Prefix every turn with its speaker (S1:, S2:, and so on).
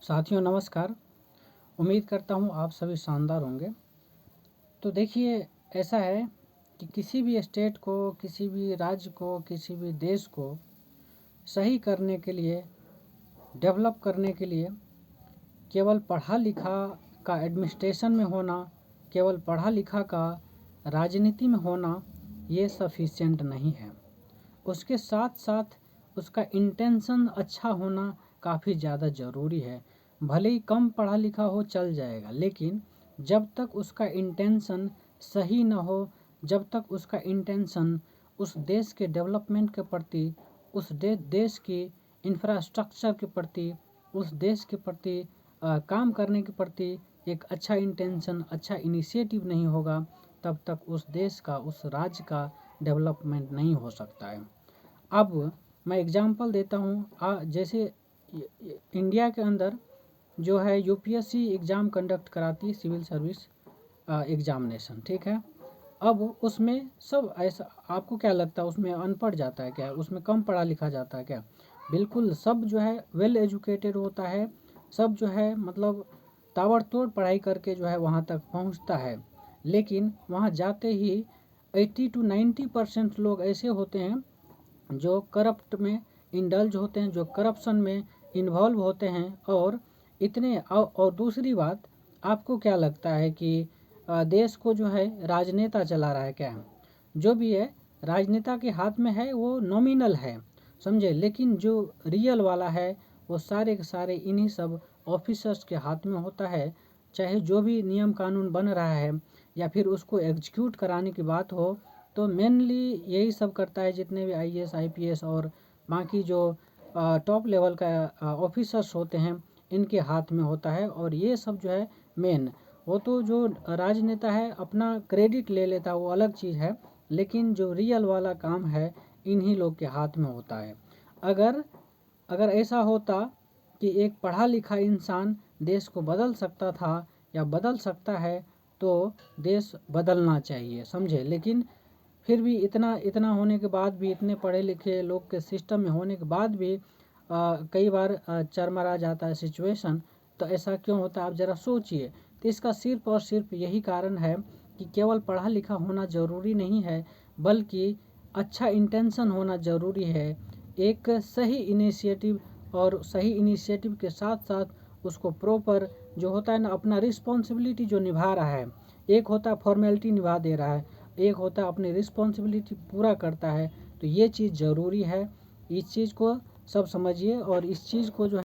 S1: साथियों नमस्कार। उम्मीद करता हूँ आप सभी शानदार होंगे। तो देखिए, ऐसा है कि किसी भी स्टेट को, किसी भी राज्य को, किसी भी देश को सही करने के लिए, डेवलप करने के लिए केवल पढ़ा लिखा का एडमिनिस्ट्रेशन में होना, केवल पढ़ा लिखा का राजनीति में होना ये सफिशिएंट नहीं है। उसके साथ साथ उसका इंटेंशन अच्छा होना काफ़ी ज़्यादा ज़रूरी है। भले ही कम पढ़ा लिखा हो चल जाएगा, लेकिन जब तक उसका इंटेंशन सही ना हो, जब तक उसका इंटेंशन उस देश के डेवलपमेंट के प्रति, उस देश की इंफ्रास्ट्रक्चर के प्रति, उस देश के प्रति काम करने के प्रति एक अच्छा इंटेंशन, अच्छा इनिशिएटिव नहीं होगा, तब तक उस देश का, उस राज्य का डेवलपमेंट नहीं हो सकता है। अब मैं एग्जांपल देता हूँ। जैसे इंडिया के अंदर जो है यूपीएससी एग्ज़ाम कंडक्ट कराती है, सिविल सर्विस एग्जामिनेशन, ठीक है। अब उसमें सब ऐसा, आपको क्या लगता है उसमें अनपढ़ जाता है क्या? उसमें कम पढ़ा लिखा जाता है क्या? बिल्कुल, सब जो है वेल एजुकेटेड होता है। सब जो है मतलब ताबड़तोड़ पढ़ाई करके जो है वहाँ तक पहुँचता है। लेकिन वहाँ जाते ही 80 to 90% लोग ऐसे होते हैं जो करप्ट में इंडल्ज होते हैं, जो करप्शन में इन्वॉल्व होते हैं। और दूसरी बात, आपको क्या लगता है कि देश को जो है राजनेता चला रहा है क्या? जो भी है राजनेता के हाथ में है, वो नॉमिनल है, समझे। लेकिन जो रियल वाला है वो सारे के सारे इन्हीं सब ऑफिसर्स के हाथ में होता है। चाहे जो भी नियम कानून बन रहा है या फिर उसको एग्जीक्यूट कराने की बात हो, तो मेनली यही सब करता है। जितने भी आईएएस, आईपीएस और बाकी जो टॉप लेवल का ऑफिसर्स होते हैं, इनके हाथ में होता है। और ये सब जो है मेन, वो तो जो राजनेता है अपना क्रेडिट ले लेता है, वो अलग चीज़ है। लेकिन जो रियल वाला काम है इन्हीं लोग के हाथ में होता है। अगर अगर ऐसा होता कि एक पढ़ा लिखा इंसान देश को बदल सकता था या बदल सकता है, तो देश बदलना चाहिए, समझे। लेकिन फिर भी इतना होने के बाद भी, इतने पढ़े लिखे लोग के सिस्टम में होने के बाद भी कई बार चरमरा जाता है सिचुएशन। तो ऐसा क्यों होता है, आप ज़रा सोचिए। तो इसका सिर्फ और सिर्फ यही कारण है कि केवल पढ़ा लिखा होना ज़रूरी नहीं है, बल्कि अच्छा इंटेंशन होना ज़रूरी है। एक सही इनिशिएटिव, और सही इनिशिएटिव के साथ साथ उसको प्रॉपर जो होता है ना, अपना रिस्पॉन्सिबिलिटी जो निभा रहा है। एक होता है फॉर्मेलिटी निभा दे रहा है, एक होता है अपनी रिस्पॉन्सिबिलिटी पूरा करता है। तो ये चीज़ ज़रूरी है। इस चीज़ को सब समझिए और इस चीज़ को जो